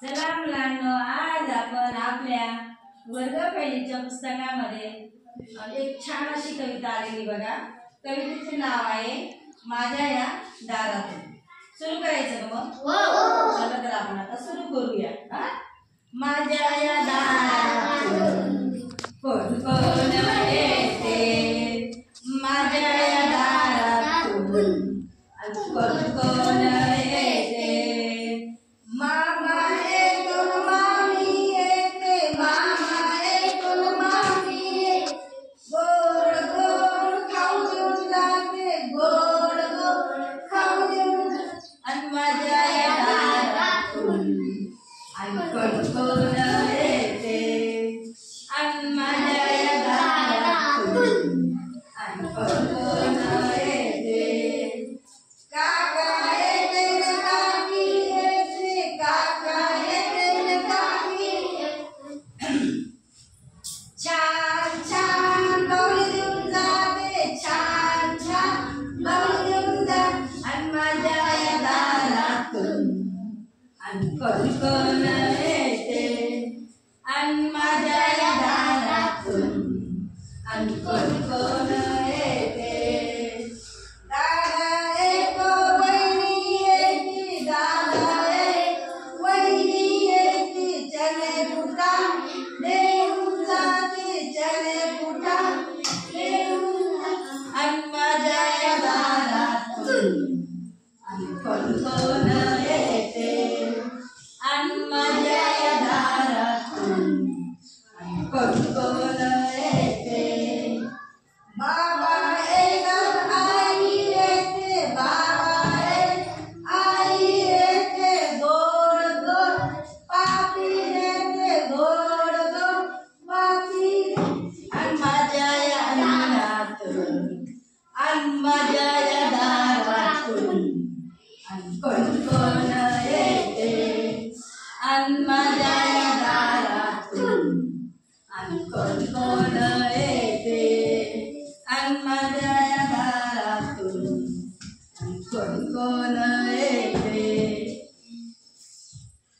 चला मुलांनो, आज आपण आपल्या वर्ग पहिलीच्या पुस्तकामध्ये एक छान अशी कविता आलेली बघा। कवितेचे नाव आहे माझ्या या दारातून। सुरू करायचं का मग? हो। चला तर आपण आता सुरू करूया। माझ्या या दारातून कोण कोण येते, माझ्या या दारातून कोण कोण येते। मामा येतो मामी येते, मामा येतो मामी येते, गोड गोड खाऊ देऊन जाते, गोड गोड खाऊ देऊन आणि माझ्या या दारातून आणि कोण कोण येते, आणि माझ्या या दारातून आणि कोण कोण येते। काका येते न काकी येते, काका येते न काकी येते, छान छान गवळी देऊन जाते, छान छान गवळी देऊन जाते आणि माझ्या या दारातून आणि कोण कोण येते, आणि माझ्या या दारातून आणि कोण कोण येते। दादा येतो वहिनी येते, दादा येतो वहिनी येते, चले फुटा देऊन जाते, चले फुटा देऊन जाते आणि माझ्या या दारातून आणि कोण कोण येते, आणि माझ्या या दारातून आणि कोण कोण येते। बाबा येतात आई येते, बाबा येतात आई येते, गोड गोड पापी येते, गोड गोड पापी आणि माझ्या या अंगणातून आणि माझ्या या दारातून आणि कोण कोण येते, आणि माझ्या या दारातून आणि कोण कोण